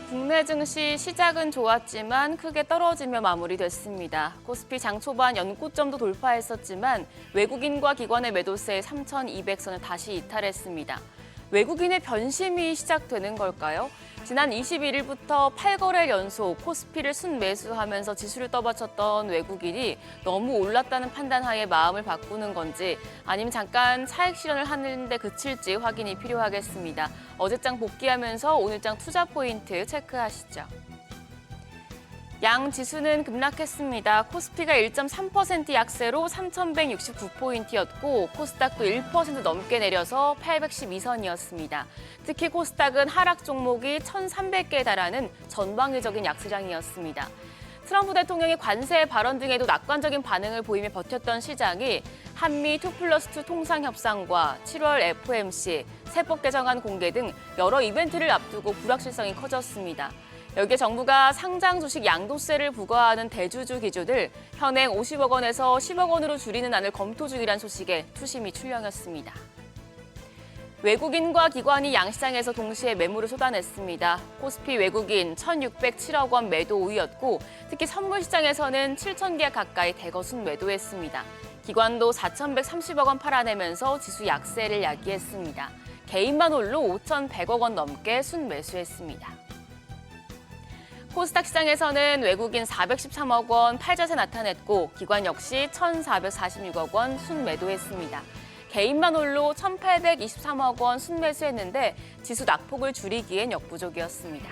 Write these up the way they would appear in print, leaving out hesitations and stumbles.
국내 증시 시작은 좋았지만 크게 떨어지며 마무리됐습니다. 코스피 장 초반 연고점도 돌파했었지만 외국인과 기관의 매도세에 3,200선을 다시 이탈했습니다. 외국인의 변심이 시작되는 걸까요? 지난 21일부터 8거래 연속 코스피를 순매수하면서 지수를 떠받쳤던 외국인이 너무 올랐다는 판단하에 마음을 바꾸는 건지 아니면 잠깐 차익 실현을 하는데 그칠지 확인이 필요하겠습니다. 어제장 복귀하면서 오늘장 투자 포인트 체크하시죠. 양 지수는 급락했습니다. 코스피가 1.3% 약세로 3,169포인트였고 코스닥도 1% 넘게 내려서 812선이었습니다. 특히 코스닥은 하락 종목이 1,300개에 달하는 전방위적인 약세장이었습니다. 트럼프 대통령의 관세 발언 등에도 낙관적인 반응을 보이며 버텼던 시장이 한미 2+2 통상협상과 7월 FOMC, 세법 개정안 공개 등 여러 이벤트를 앞두고 불확실성이 커졌습니다. 여기에 정부가 상장 주식 양도세를 부과하는 대주주 기준을 현행 50억 원에서 10억 원으로 줄이는 안을 검토 중이란 소식에 투심이 출렁였습니다. 외국인과 기관이 양시장에서 동시에 매물을 쏟아냈습니다. 코스피 외국인 1,607억 원 매도 우위였고 특히 선물 시장에서는 7,000개 가까이 대거순 매도했습니다. 기관도 4,130억 원 팔아내면서 지수 약세를 야기했습니다. 개인만 홀로 5,100억 원 넘게 순매수했습니다. 코스닥 시장에서는 외국인 413억 원 팔자세 나타냈고 기관 역시 1,446억 원 순매도했습니다. 개인만 홀로 1,823억 원 순매수했는데 지수 낙폭을 줄이기엔 역부족이었습니다.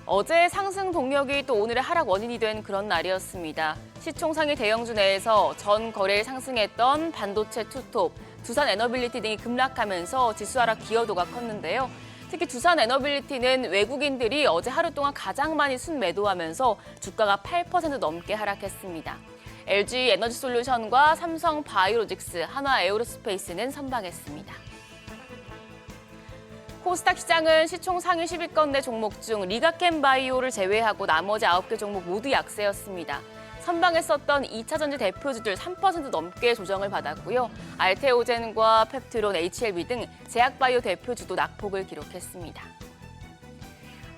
어제의 상승 동력이 또 오늘의 하락 원인이 된 그런 날이었습니다. 시총 상위 대형주 내에서 전 거래일 상승했던 반도체 투톱, 두산 에너빌리티 등이 급락하면서 지수 하락 기여도가 컸는데요. 특히 두산 에너빌리티는 외국인들이 어제 하루 동안 가장 많이 순매도하면서 주가가 8% 넘게 하락했습니다. LG 에너지솔루션과 삼성 바이오로직스, 한화 에어로스페이스는 선방했습니다. 코스닥 시장은 시총 상위 10위권 내 종목 중 리가켄 바이오를 제외하고 나머지 9개 종목 모두 약세였습니다. 선방했었던 2차전지 대표주들 3% 넘게 조정을 받았고요. 알테오젠과 펩트론, HLB 등 제약바이오 대표주도 낙폭을 기록했습니다.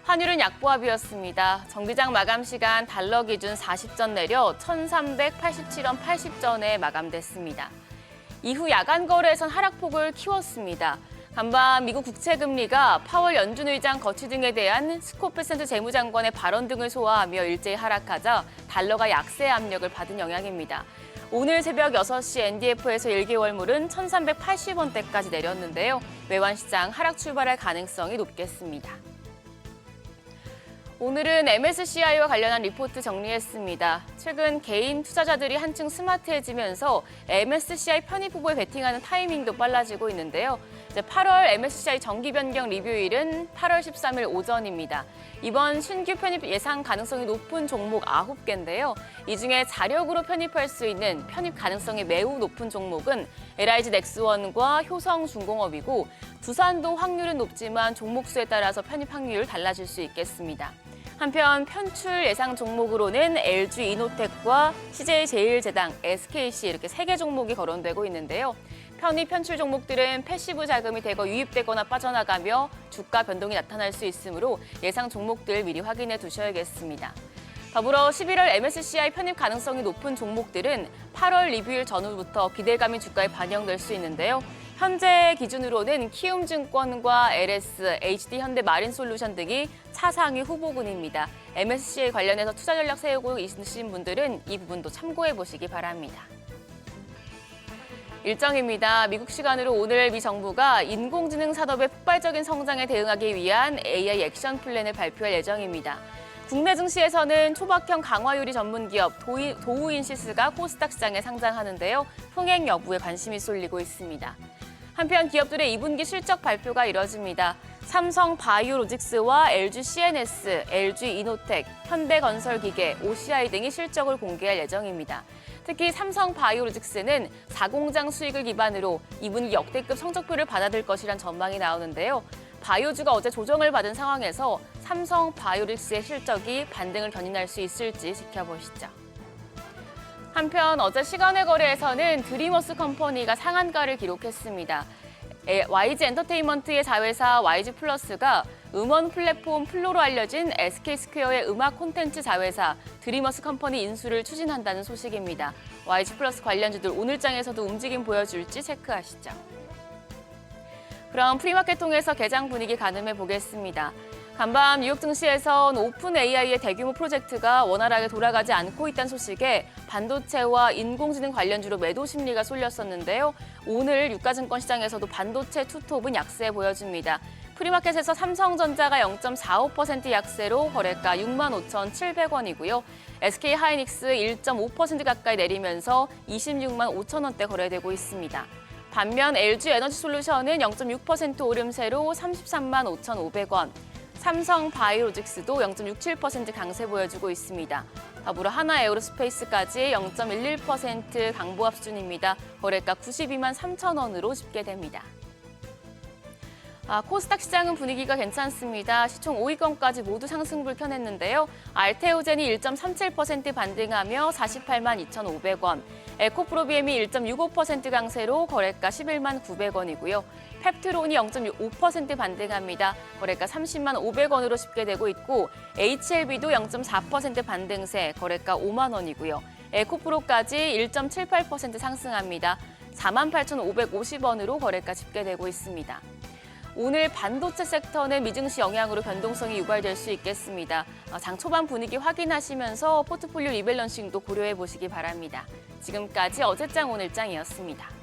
환율은 약보합이었습니다. 정기장 마감 시간 달러 기준 40전 내려 1,387원 80전에 마감됐습니다. 이후 야간 거래에선 하락폭을 키웠습니다. 간밤 미국 국채금리가 파월 연준 의장 거취 등에 대한 스코프 센트 재무장관의 발언 등을 소화하며 일제히 하락하자 달러가 약세 압력을 받은 영향입니다. 오늘 새벽 6시 NDF에서 1개월물은 1,380원대까지 내렸는데요. 외환시장 하락 출발할 가능성이 높겠습니다. 오늘은 MSCI와 관련한 리포트 정리했습니다. 최근 개인 투자자들이 한층 스마트해지면서 MSCI 편입 후보에 베팅하는 타이밍도 빨라지고 있는데요. 8월 MSCI 정기 변경 리뷰일은 8월 13일 오전입니다. 이번 신규 편입 예상 가능성이 높은 종목 9개인데요. 이 중에 자력으로 편입할 수 있는 편입 가능성이 매우 높은 종목은 LIG 넥스원과 효성중공업이고 두산도 확률은 높지만 종목 수에 따라서 편입 확률 달라질 수 있겠습니다. 한편 편출 예상 종목으로는 LG 이노텍과 CJ제일제당, SKC 이렇게 3개 종목이 거론되고 있는데요. 편입 편출 종목들은 패시브 자금이 대거 유입되거나 빠져나가며 주가 변동이 나타날 수 있으므로 예상 종목들 미리 확인해 두셔야겠습니다. 더불어 11월 MSCI 편입 가능성이 높은 종목들은 8월 리뷰일 전후부터 기대감이 주가에 반영될 수 있는데요. 현재 기준으로는 키움증권과 LS, HD현대 마린솔루션 등이 차상위 후보군입니다. MSCI 관련해서 투자 전략 세우고 있으신 분들은 이 부분도 참고해 보시기 바랍니다. 일정입니다. 미국 시간으로 오늘 미 정부가 인공지능 산업의 폭발적인 성장에 대응하기 위한 AI 액션 플랜을 발표할 예정입니다. 국내 증시에서는 초박형 강화유리 전문 기업 도우인시스가 코스닥 시장에 상장하는데요. 흥행 여부에 관심이 쏠리고 있습니다. 한편 기업들의 2분기 실적 발표가 이뤄집니다. 삼성 바이오로직스와 LG CNS, LG 이노텍, 현대건설기계, OCI 등이 실적을 공개할 예정입니다. 특히 삼성 바이오로직스는 자공장 수익을 기반으로 2분기 역대급 성적표를 받아들 것이란 전망이 나오는데요. 바이오주가 어제 조정을 받은 상황에서 삼성 바이오로직스의 실적이 반등을 견인할 수 있을지 지켜보시죠. 한편 어제 시간외 거래에서는 드림워스 컴퍼니가 상한가를 기록했습니다. YG 엔터테인먼트의 자회사 YG 플러스가 음원 플랫폼 플로로 알려진 SK스퀘어의 음악 콘텐츠 자회사 드리머스 컴퍼니 인수를 추진한다는 소식입니다. YG 플러스 관련주들 오늘장에서도 움직임 보여줄지 체크하시죠. 그럼 프리마켓 통해서 개장 분위기 가늠해 보겠습니다. 간밤 뉴욕 증시에선 오픈 AI의 대규모 프로젝트가 원활하게 돌아가지 않고 있다는 소식에 반도체와 인공지능 관련주로 매도 심리가 쏠렸었는데요. 오늘 유가증권 시장에서도 반도체 투톱은 약세 보여줍니다. 프리마켓에서 삼성전자가 0.45% 약세로 거래가 65,700원이고요. SK하이닉스 1.5% 가까이 내리면서 26만 5천 원대 거래되고 있습니다. 반면 LG에너지솔루션은 0.6% 오름세로 33만 5,500원, 삼성바이오로직스도 0.67% 강세 보여주고 있습니다. 더불어 하나에어로스페이스까지 0.11% 강보합 수준입니다. 거래가 92만 3천 원으로 집계됩니다. 코스닥 시장은 분위기가 괜찮습니다. 시총 5위권까지 모두 상승불 켜냈는데요. 알테오젠이 1.37% 반등하며 48만 2,500원, 에코프로비엠이 1.65% 강세로 거래가 11만 900원이고요. 펩트론이 0.5% 반등합니다. 거래가 30만 500원으로 집계되고 있고 HLB도 0.4% 반등세, 거래가 5만 원이고요. 에코프로까지 1.78% 상승합니다. 48,550원으로 거래가 집계되고 있습니다. 오늘 반도체 섹터는 미증시 영향으로 변동성이 유발될 수 있겠습니다. 장 초반 분위기 확인하시면서 포트폴리오 리밸런싱도 고려해 보시기 바랍니다. 지금까지 어제장 오늘장이었습니다.